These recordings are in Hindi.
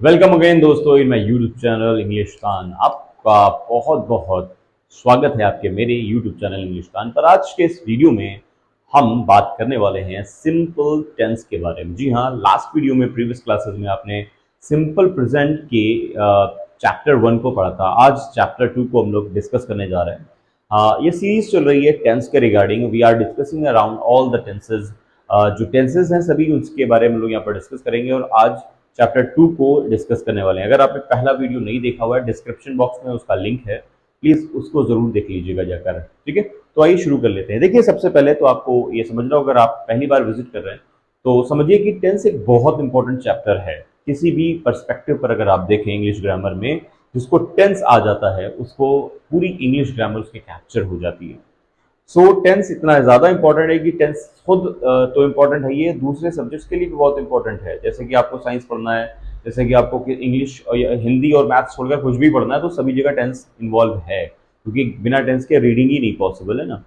वेलकम अगेन दोस्तों in my YouTube channel English आपका बहुत बहुत स्वागत है आपके मेरे यूट्यूब चैनल इंग्लिश पर। आज के इस वीडियो में हम बात करने वाले हैं सिंपल टेंस के बारे में। जी हाँ, लास्ट वीडियो में प्रीवियस क्लासेस में आपने सिंपल प्रेजेंट के चैप्टर 1 को पढ़ा था। आज चैप्टर 2 को हम लोग डिस्कस करने जा रहे हैं। ये सीरीज चल रही है टेंस के regarding. We are discussing around all the tenses. जो टेंसेज हैं सभी उसके बारे में लोग यहाँ पर डिस्कस करेंगे और आज चैप्टर 2 को डिस्कस करने वाले हैं। अगर आपने पहला वीडियो नहीं देखा हुआ है, डिस्क्रिप्शन बॉक्स में उसका लिंक है, प्लीज उसको जरूर देख लीजिएगा जाकर। ठीक है, तो आइए शुरू कर लेते हैं। देखिए, सबसे पहले तो आपको ये समझना होगा, अगर आप पहली बार विजिट कर रहे हैं तो समझिए कि टेंस एक बहुत इंपॉर्टेंट चैप्टर है। किसी भी पर्सपेक्टिव पर अगर आप देखें इंग्लिश ग्रामर में, जिसको टेंस आ जाता है उसको पूरी इंग्लिश ग्रामर उसके कैप्चर हो जाती है। सो टेंस इतना ज़्यादा इंपॉर्टेंट है कि टेंस खुद तो इंपॉर्टेंट है, ये दूसरे सब्जेक्ट्स के लिए भी बहुत इंपॉर्टेंट है। जैसे कि आपको साइंस पढ़ना है, जैसे कि आपको इंग्लिश या हिंदी और मैथ्स छोड़कर कुछ भी पढ़ना है, तो सभी जगह टेंस इन्वॉल्व है, क्योंकि बिना टेंस के रीडिंग ही नहीं पॉसिबल है ना।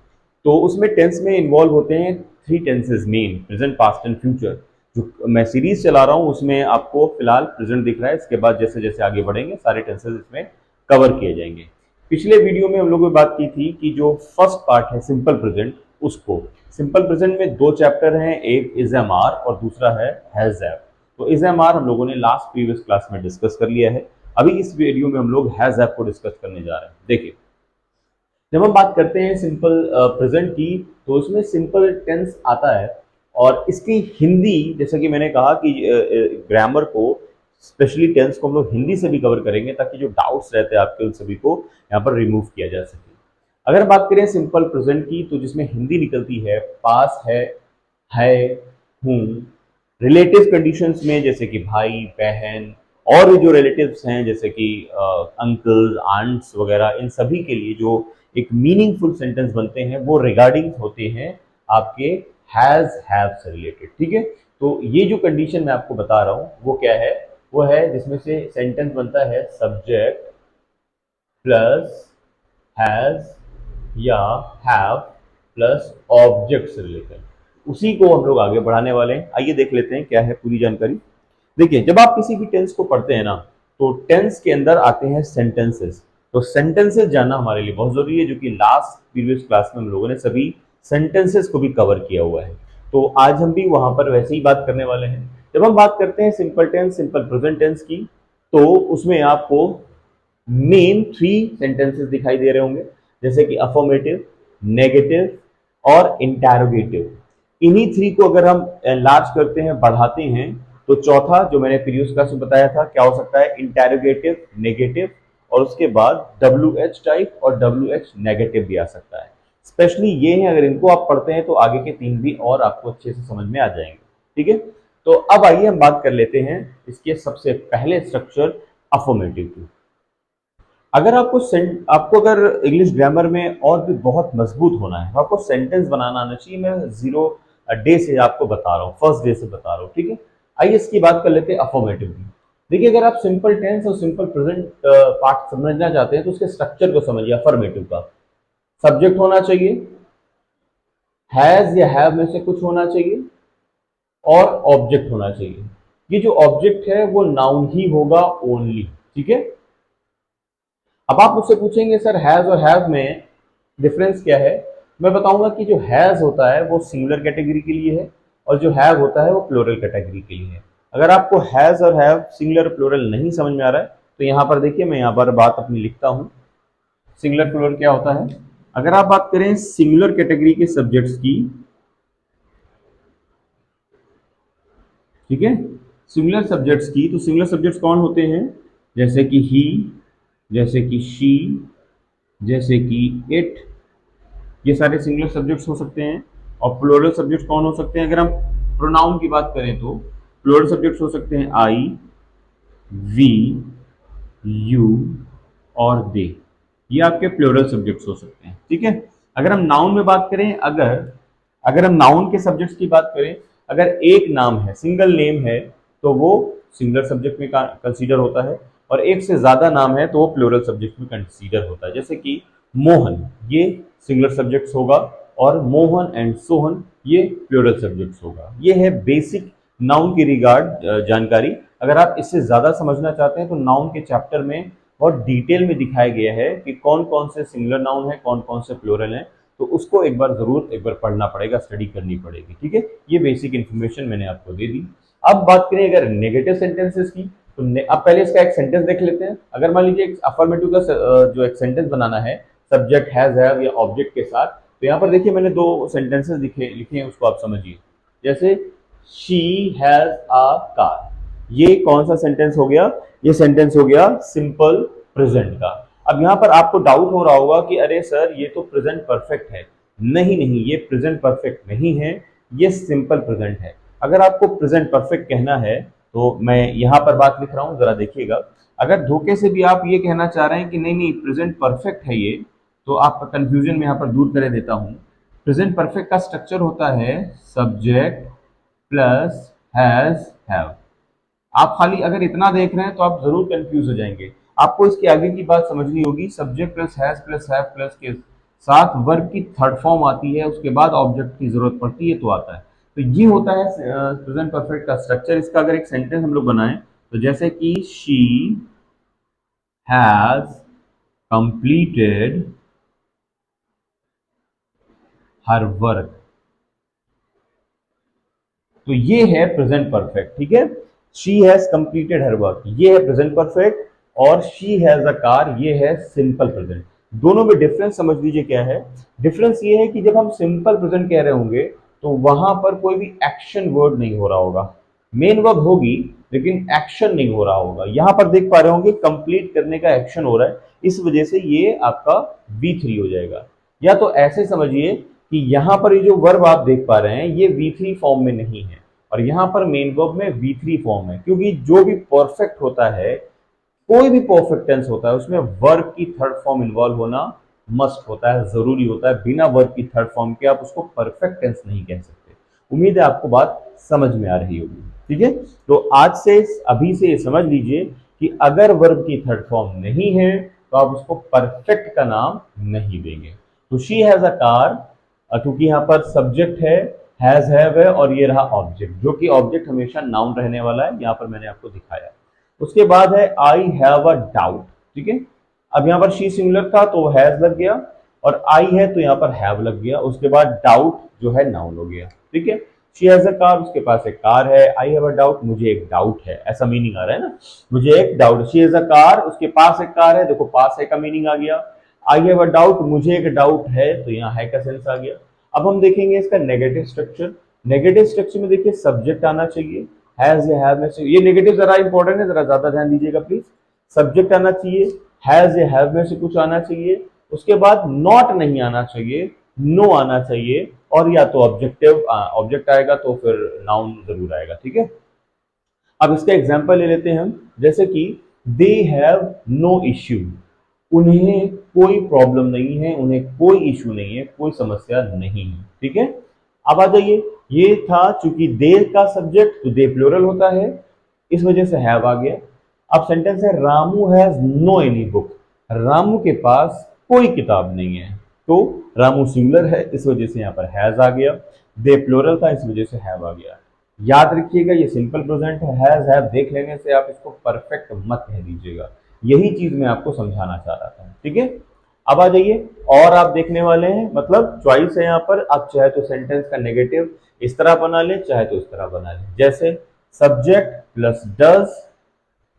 तो उसमें टेंस में इन्वॉल्व होते हैं 3 tenses main: present, past and future. जो मैं सीरीज चला रहा हूँ उसमें आपको फिलहाल प्रेजेंट दिख रहा है, इसके बाद जैसे जैसे आगे बढ़ेंगे सारे टेंसेज इसमें कवर किए जाएंगे। पिछले वीडियो में हम लोगों ने बात की थी कि जो फर्स्ट पार्ट है सिंपल प्रेजेंट, उसको सिंपल प्रेजेंट में 2 चैप्टर हैं, एक इज एम आर और दूसरा है हैज एव। तो इज एम आर हम लोगों ने लास्ट प्रीवियस क्लास में डिस्कस कर लिया है। अभी इस वीडियो में हम लोग हैज एव को डिस्कस करने जा रहे हैं। देखिए, जब हम बात करते हैं सिंपल प्रेजेंट की, तो उसमें सिंपल टेंस आता है और इसकी हिंदी, जैसा कि मैंने कहा कि ग्रामर को, स्पेशली टेंस को हम लोग हिंदी से भी कवर करेंगे, ताकि जो डाउट्स रहते हैं आपके उन सभी को यहाँ पर रिमूव किया जा सके। अगर बात करें सिंपल प्रेजेंट की, तो जिसमें हिंदी निकलती है पास है, हूँ। रिलेटिव कंडीशंस में जैसे कि भाई बहन और भी जो रिलेटिव्स हैं जैसे कि अंकल आंट्स वगैरह, इन सभी के लिए जो एक मीनिंगफुल सेंटेंस बनते हैं वो रिगार्डिंग होते हैं आपके हैज हैव से रिलेटेड। ठीक है, तो ये जो कंडीशन मैं आपको बता रहा हूँ वो क्या है, वो है जिसमें से सेंटेंस बनता है सब्जेक्ट प्लस हैज या हैव प्लस ऑब्जेक्ट से रिलेटेड। उसी को हम लोग आगे बढ़ाने वाले हैं। आइए देख लेते हैं क्या है पूरी जानकारी। देखिए, जब आप किसी भी टेंस को पढ़ते हैं ना, तो टेंस के अंदर आते हैं सेंटेंसेस। तो सेंटेंसेस जानना हमारे लिए बहुत जरूरी है, जो कि लास्ट प्रीवियस क्लास में हम लोगों ने सभी सेंटेंसेस को भी कवर किया हुआ है। तो आज हम भी वहां पर वैसे ही बात करने वाले हैं। जब हम बात करते हैं simple tense, simple present tense की, तो उसमें आपको मेन 3 सेंटेंसेस दिखाई दे रहे होंगे, जैसे कि अफर्मेटिव, नेगेटिव और इंटरोगेटिव। इन्हीं 3 को अगर हम एनलार्ज करते हैं, बढ़ाते हैं, तो चौथा जो मैंने प्रीवियस क्लास में बताया था क्या हो सकता है, इंटरोगेटिव, नेगेटिव और उसके बाद WH टाइप और WH नेगेटिव भी आ सकता है। स्पेशली ये है, अगर इनको आप पढ़ते हैं तो आगे के 3 भी और आपको अच्छे से समझ में आ जाएंगे। ठीक है, तो अब आइए हम बात कर लेते हैं इसके सबसे पहले स्ट्रक्चर अफर्मेटिव की। अगर आपको अगर इंग्लिश ग्रामर में और भी बहुत मजबूत होना है, तो आपको सेंटेंस बनाना आना चाहिए। मैं 0 डे से आपको बता रहा हूँ, फर्स्ट डे से बता रहा हूँ। ठीक है, आइए इसकी बात कर लेते हैं अफर्मेटिव की। देखिए, अगर आप सिंपल टेंस और सिंपल प्रेजेंट पार्ट समझना चाहते हैं तो उसके स्ट्रक्चर को समझिए। अफर्मेटिव का सब्जेक्ट होना चाहिए, हैज या हैव में से कुछ होना चाहिए और ऑब्जेक्ट होना चाहिए। ये जो ऑब्जेक्ट है वो नाउन ही होगा ओनली। ठीक है, अब आप मुझसे पूछेंगे सर हैज और हैव में डिफरेंस क्या है। मैं बताऊंगा कि जो हैज होता है वो सिंगुलर कैटेगरी के लिए है और जो हैव होता है वो प्लूरल कैटेगरी के लिए है। अगर आपको हैज और हैव सिंगुलर प्लूरल नहीं समझ में आ रहा है, तो यहाँ पर देखिए, मैं यहाँ पर बात अपनी लिखता हूँ। सिंगुलर प्लूरल क्या होता है, अगर आप बात करें सिंगुलर कैटेगरी के सब्जेक्ट्स की, ठीक है, सिंगुलर सब्जेक्ट्स की, तो सिंगुलर सब्जेक्ट्स कौन होते हैं, जैसे कि ही, जैसे कि शी, जैसे कि इट, ये सारे सिंगुलर सब्जेक्ट्स हो सकते हैं। और प्लूरल सब्जेक्ट्स कौन हो सकते हैं, अगर हम प्रोनाउन की बात करें तो प्लूरल सब्जेक्ट्स हो सकते हैं आई, वी, यू और दे। ये आपके प्लूरल सब्जेक्ट्स हो सकते हैं। ठीक है, अगर हम नाउन में बात करें, अगर अगर हम नाउन के सब्जेक्ट्स की बात करें, अगर एक नाम है, सिंगल नेम है, तो वो सिंगुलर सब्जेक्ट में कंसीडर होता है, और एक से ज्यादा नाम है तो वो प्लूरल सब्जेक्ट में कंसीडर होता है। जैसे कि मोहन, ये सिंगुलर सब्जेक्ट्स होगा, और मोहन एंड सोहन ये प्लूरल सब्जेक्ट्स होगा। ये है बेसिक नाउन की रिगार्ड जानकारी। अगर आप इससे ज़्यादा समझना चाहते हैं तो नाउन के चैप्टर में बहुत डिटेल में दिखाया गया है कि कौन कौन से सिंगुलर नाउन है, कौन कौन से प्लूरल हैं, तो उसको एक बार ज़रूर एक बार पढ़ना पड़ेगा, स्टडी करनी पड़ेगी। ठीक है, ये बेसिक इन्फॉर्मेशन मैंने आपको दे दी। अब बात करें अगर नेगेटिव सेंटेंसेस की, तो अब पहले इसका एक सेंटेंस देख लेते हैं। अगर मान लीजिए एक अफर्मेटिव का जो एक सेंटेंस बनाना है सब्जेक्ट हैज हैव या ऑब्जेक्ट के साथ, तो यहाँ पर देखिए मैंने दो सेंटेंसेस लिखे हैं, उसको आप समझिए। जैसे शी हैज अ कार, ये कौन सा सेंटेंस हो गया? ये सेंटेंस हो गया सिंपल प्रेजेंट का। अब यहाँ पर आपको डाउट हो रहा होगा कि अरे सर ये तो प्रेजेंट परफेक्ट है। नहीं नहीं, ये प्रेजेंट परफेक्ट नहीं है, ये सिंपल प्रेजेंट है। अगर आपको प्रेजेंट परफेक्ट कहना है तो मैं यहाँ पर बात लिख रहा हूँ, जरा देखिएगा। अगर धोखे से भी आप ये कहना चाह रहे हैं कि नहीं नहीं प्रेजेंट परफेक्ट है ये, तो आपका कंफ्यूजन में यहाँ पर दूर कर देता हूँ। प्रेजेंट परफेक्ट का स्ट्रक्चर होता है सब्जेक्ट प्लस हैज हैव। आप खाली अगर इतना देख रहे हैं तो आप जरूर कंफ्यूज हो जाएंगे। आपको इसके आगे की बात समझनी होगी। Subject plus has plus have plus के साथ वर्ब की थर्ड फॉर्म आती है, उसके बाद ऑब्जेक्ट की जरूरत पड़ती है तो आता है। तो ये होता है प्रेजेंट परफेक्ट का स्ट्रक्चर। इसका अगर एक सेंटेंस हम लोग बनाएं तो जैसे कि she has completed her work, तो ये है प्रेजेंट परफेक्ट। ठीक है, she has completed her work, ये है प्रेजेंट परफेक्ट, और शी हैज अ कार, ये है सिंपल प्रेजेंट। दोनों में डिफरेंस समझ लीजिए क्या है। डिफरेंस ये है कि जब हम सिंपल प्रेजेंट कह रहे होंगे तो वहां पर कोई भी एक्शन वर्ड नहीं हो रहा होगा। मेन वर्ब होगी लेकिन एक्शन नहीं हो रहा होगा। यहां पर देख पा रहे होंगे कंप्लीट करने का एक्शन हो रहा है, इस वजह से ये आपका V3 हो जाएगा। या तो ऐसे समझिए कि यहां पर ये जो वर्ब आप देख पा रहे हैं ये V3 फॉर्म में नहीं है, और यहां पर मेन वर्ब में V3 फॉर्म है, क्योंकि जो भी परफेक्ट होता है, कोई भी परफेक्ट टेंस होता है, उसमें वर्ब की थर्ड फॉर्म इन्वॉल्व होना मस्ट होता है, जरूरी होता है। बिना वर्ब की थर्ड फॉर्म के आप उसको परफेक्ट टेंस नहीं कह सकते। उम्मीद है आपको बात समझ में आ रही होगी। ठीक है, तो आज से अभी से समझ लीजिए कि अगर वर्ब की थर्ड फॉर्म नहीं है तो आप उसको परफेक्ट का नाम नहीं देंगे। तो शी हैज अ कार, क्योंकि यहाँ पर सब्जेक्ट है, हैज हैव है, और ये रहा ऑब्जेक्ट, जो कि ऑब्जेक्ट हमेशा नाउन रहने वाला है, यहाँ पर मैंने आपको दिखाया। उसके बाद है आई हैव अ डाउट। ठीक है, अब यहाँ पर शी सिंगुलर था तो हैज लग गया, और आई है तो यहाँ पर हैव लग गया। उसके बाद डाउट जो है नाउन हो गया। ठीक है, शी हैज अ कार, उसके पास एक कार है। आई हैव अ डाउट, मुझे एक डाउट है, ऐसा मीनिंग आ रहा है ना, मुझे एक doubt. She has a car, उसके पास एक कार है, देखो पास है का मीनिंग आ गया। आई हैव अ डाउट, मुझे एक डाउट है, तो यहाँ है का सेंस आ गया। अब हम देखेंगे इसका नेगेटिव स्ट्रक्चर। नेगेटिव स्ट्रक्चर में देखिए सब्जेक्ट आना चाहिए, हैज या हैव में से, ये नेगेटिव जरा इंपॉर्टेंट है, जरा ज्यादा ध्यान दीजिएगा प्लीज। सब्जेक्ट आना चाहिए, हैज या हैव में से कुछ आना चाहिए, उसके बाद नॉट नहीं आना चाहिए, नो आना चाहिए, और या तो ऑब्जेक्ट आएगा तो फिर नाउन जरूर आएगा। ठीक है, अब इसका एग्जाम्पल ले लेते हैं हम। जैसे कि दे हैव नो इश्यू, उन्हें कोई प्रॉब्लम नहीं है, उन्हें कोई इश्यू नहीं है, कोई समस्या नहीं है। ठीक है, अब आ जाइए, ये था चूंकि दे का सब्जेक्ट तो दे प्लूरल होता है, इस वजह से हैव आ गया। अब सेंटेंस है Ramu has no any book, Ramu के पास कोई किताब नहीं है, तो रामू सिंगुलर है, इस वजह से यहाँ पर हैज आ गया। दे प्लूरल था, इस वजह से हैव आ गया। याद रखिएगा ये सिंपल प्रेजेंट है, हैज हैव देख लेने से आप इसको परफेक्ट मत कह दीजिएगा। यही चीज मैं आपको समझाना चाह रहा था। ठीक है, अब आ जाइए, और आप देखने वाले हैं, मतलब चॉइस है यहाँ पर। आप चाहे तो सेंटेंस का नेगेटिव इस तरह बना ले, चाहे तो इस तरह बना ले। जैसे subject plus does,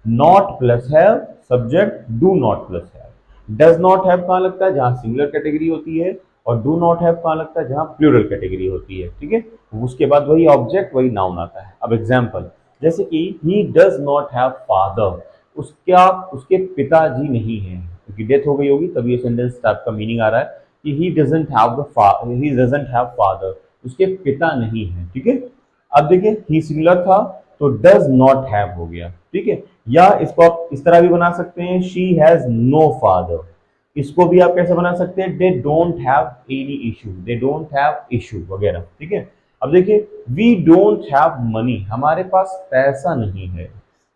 not plus have, subject do not plus have. Does not have कहाँ लगता है? जहां सिंगुलर कैटेगरी होती है, और डू नॉट हैव कहाँ लगता है? जहां प्लूरल कैटेगरी होती है। ठीक है, उसके बाद वही ऑब्जेक्ट वही नाउन आता है। अब एग्जाम्पल, जैसे कि he does not have father, उसके पिताजी नहीं है, क्योंकि डेथ हो गई होगी तभी ये सेंटेंस टाइप का मीनिंग आ रहा है कि ही डजंट हैव फादर, उसके पिता नहीं है। ठीक है, अब देखिए ही सिंगुलर था तो डज नॉट हैव हो गया। ठीक है, या इसको आप इस तरह भी बना सकते हैं, शी हैज नो फादर। इसको भी आप कैसे बना सकते हैं? They don't have any issue, they don't have issue वगैरह। ठीक है, अब देखिए वी डोंट हैव मनी, हमारे पास पैसा नहीं है।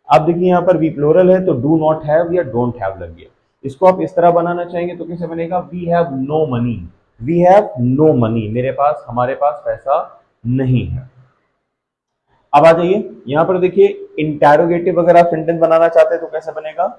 अब देखिए यहाँ पर वी प्लूरल है तो डू नॉट हैव या डोंट हैव लग गया। इसको आप इस तरह बनाना चाहेंगे तो कैसे बनेगा? We have no money, we have no money, मेरे पास हमारे पास पैसा नहीं है। अब आ जाइए यहाँ पर देखिए, इंटेरोगेटिव अगर आप सेंटेंस बनाना चाहते हैं तो कैसे बनेगा।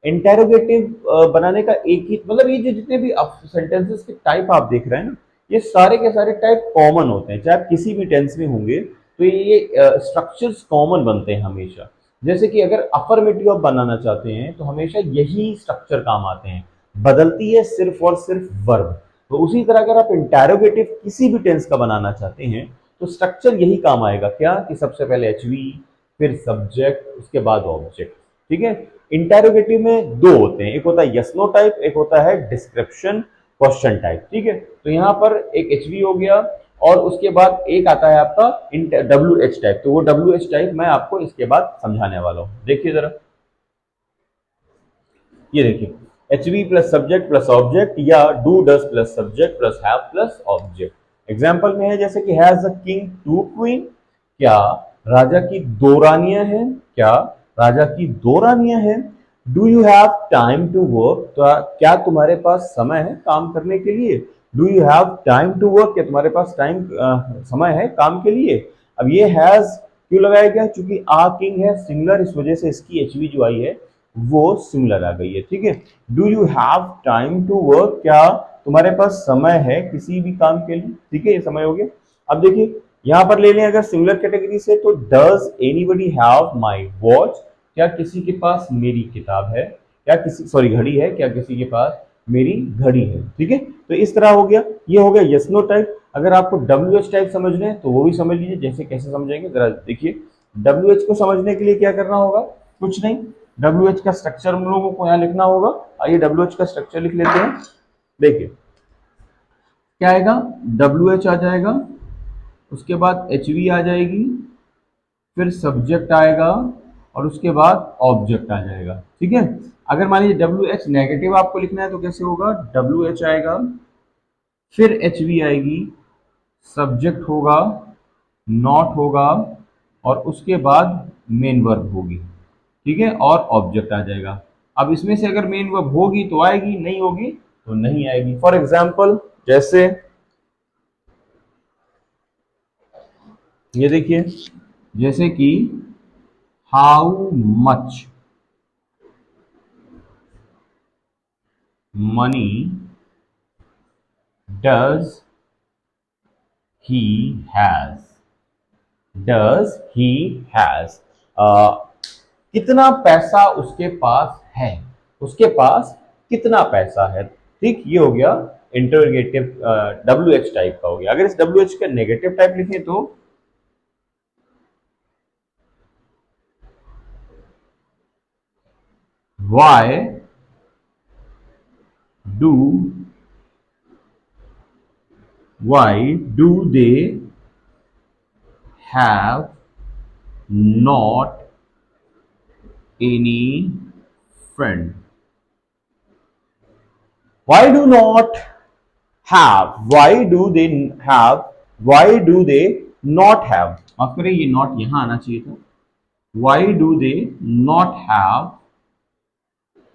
इंटेरोगेटिव बनाने का एक ही मतलब, ये जो जितने भी सेंटेंसेस के टाइप आप देख रहे हैं ना, ये सारे के सारे टाइप कॉमन होते हैं, चाहे आप किसी भी टेंस में होंगे तो ये स्ट्रक्चर्स कॉमन बनते हैं हमेशा। जैसे कि अगर अफर्मेटिव आप बनाना चाहते हैं तो हमेशा यही स्ट्रक्चर काम आते हैं, बदलती है सिर्फ और सिर्फ वर्ब। तो उसी तरह अगर आप इंटेरोगेटिव किसी भी टेंस का बनाना चाहते हैं तो स्ट्रक्चर यही काम आएगा, क्या कि सबसे पहले एचवी, फिर सब्जेक्ट, उसके बाद ऑब्जेक्ट। ठीक है। इंटेरोगेटिव में दो होते हैं, एक होता है यस नो टाइप, एक होता है डिस्क्रिप्शन क्वेश्चन टाइप। ठीक है। तो यहाँ पर एक एचवी हो गया और उसके बाद एक आता है आपका डब्ल्यू एच टाइप। तो वो डब्ल्यू एच टाइप मैं आपको इसके बाद समझाने वाला हूँ। देखिए जरा, ये देखिए, H V plus subject plus object, या do does plus subject plus have plus object. Example में है जैसे कि has a king two queen, क्या राजा की दो रानियां हैं, क्या राजा की दो रानियां हैं। Do you have time to work, तो क्या तुम्हारे पास समय है काम करने के लिए। Do you have time to work, क्या तुम्हारे पास समय है काम के लिए। अब ये हैज क्यों लगाया गया, क्योंकि आ किंग है सिंगुलर, इस वजह से इसकी एचवी जो आई है वो सिमिलर आ गई है। ठीक है। Do you have time to work, क्या तुम्हारे पास समय है किसी भी काम के लिए। ठीक है, ये समय हो गया। अब देखिए यहां पर ले लें अगर सिमिलर कैटेगरी से, तो does anybody have my watch, क्या किसी के पास मेरी किताब है, क्या किसी सॉरी घड़ी है, क्या किसी के पास मेरी घड़ी है। ठीक है। तो इस तरह हो गया, ये हो गया यस नो टाइप। अगर आपको डब्ल्यू एच टाइप समझना है तो वो भी समझ लीजिए, जैसे कैसे समझेंगे जरा देखिए। डब्ल्यू एच को समझने के लिए क्या करना होगा, कुछ नहीं, डब्ल्यू एच का स्ट्रक्चर हम लोगों को यहाँ लिखना होगा। आइए डब्ल्यू एच का स्ट्रक्चर लिख लेते हैं। देखिए क्या आएगा, डब्ल्यू एच आ जाएगा, उसके बाद एच वी आ जाएगी, फिर सब्जेक्ट आएगा और उसके बाद ऑब्जेक्ट आ जाएगा। ठीक है। अगर मान लीजिए डब्ल्यू एच नेगेटिव आपको लिखना है तो कैसे होगा, डब्ल्यू एच आएगा, फिर एच वी आएगी, सब्जेक्ट होगा, नॉट होगा और उसके बाद मेन वर्ब होगी। ठीक है। और ऑब्जेक्ट आ जाएगा। अब इसमें से अगर मेन वर्ब होगी तो आएगी, नहीं होगी तो नहीं आएगी। फॉर एग्जाम्पल जैसे ये देखिए, जैसे कि how much money does he has, does he has, कितना पैसा उसके पास है, उसके पास कितना पैसा है। ठीक, ये हो गया इंटरोगेटिव डब्ल्यू एच टाइप का हो गया। अगर इस डब्ल्यू एच का नेगेटिव टाइप लिखें तो why do they have not any friend. Why do not have? Why do they not have? माफ करें, ये नॉट यहां आना चाहिए था। Why do they not have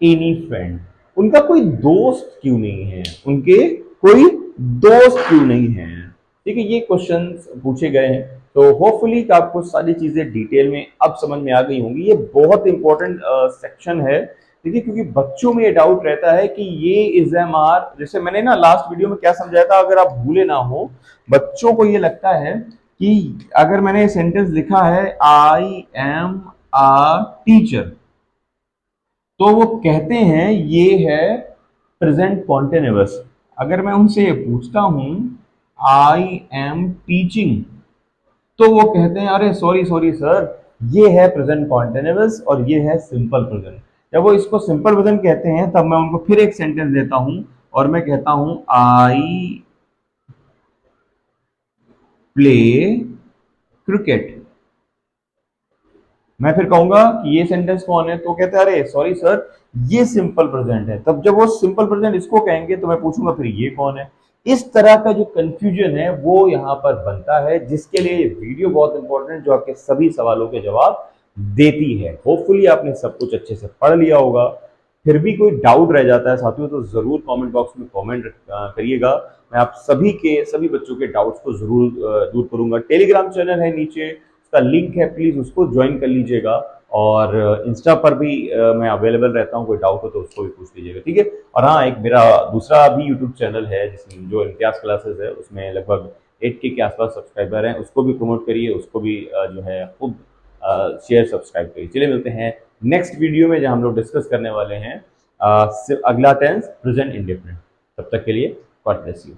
any friend? उनका कोई दोस्त क्यों नहीं है, उनके कोई दोस्त क्यों नहीं है। ठीक है, ये क्वेश्चन पूछे गए हैं। तो होपफुली आपको सारी चीजें डिटेल में अब समझ में आ गई होंगी। ये बहुत इंपॉर्टेंट सेक्शन है। देखिए, क्योंकि बच्चों में ये डाउट रहता है कि ये एग्जाम आर, जैसे मैंने ना लास्ट वीडियो में क्या समझाया था, अगर आप भूले ना हो, बच्चों को ये लगता है कि अगर मैंने सेंटेंस लिखा है आई एम अ टीचर, तो वो कहते हैं ये है प्रेजेंट कॉन्टिन्यूअस। अगर मैं उनसे ये पूछता हूं आई एम टीचिंग, तो वो कहते हैं अरे सॉरी सॉरी सर, ये है प्रेजेंट कॉन्टिन्यूअस और ये है सिंपल प्रेजेंट। जब वो इसको सिंपल प्रेजेंट कहते हैं तब मैं उनको फिर एक सेंटेंस देता हूं और मैं कहता हूं आई प्ले क्रिकेट। मैं फिर कहूंगा कि ये सेंटेंस कौन है, तो कहते हैं अरे सॉरी सर, ये सिंपल प्रेजेंट है। तब जब वो सिंपल प्रेजेंट इसको कहेंगे तो मैं पूछूंगा फिर ये कौन है। इस तरह का जो कंफ्यूजन है वो यहाँ पर बनता है, जिसके लिए वीडियो बहुत इंपॉर्टेंट, जो आपके सभी सवालों के जवाब देती है। होपफुली आपने सब कुछ अच्छे से पढ़ लिया होगा। फिर भी कोई डाउट रह जाता है साथियों तो जरूर कमेंट बॉक्स में कमेंट करिएगा। मैं आप सभी बच्चों के डाउट्स को जरूर दूर करूंगा। टेलीग्राम चैनल है नीचे, उसका लिंक है, प्लीज़ उसको ज्वाइन कर लीजिएगा। और इंस्टा पर भी मैं अवेलेबल रहता हूँ, कोई डाउट हो तो उसको भी पूछ लीजिएगा, ठीक है। और हाँ, एक मेरा दूसरा भी यूट्यूब चैनल है जिसमें जो इम्तियाज़ क्लासेस है, उसमें लगभग 8K के आसपास सब्सक्राइबर हैं, उसको भी प्रमोट करिए, उसको भी जो है खूब शेयर सब्सक्राइब करिए। चलिए मिलते हैं नेक्स्ट वीडियो में, जहाँ हम लोग डिस्कस करने वाले हैं अगला टेंस प्रेजेंट इंडेफिनिट। तब तक के लिए गॉड ब्लेस यू।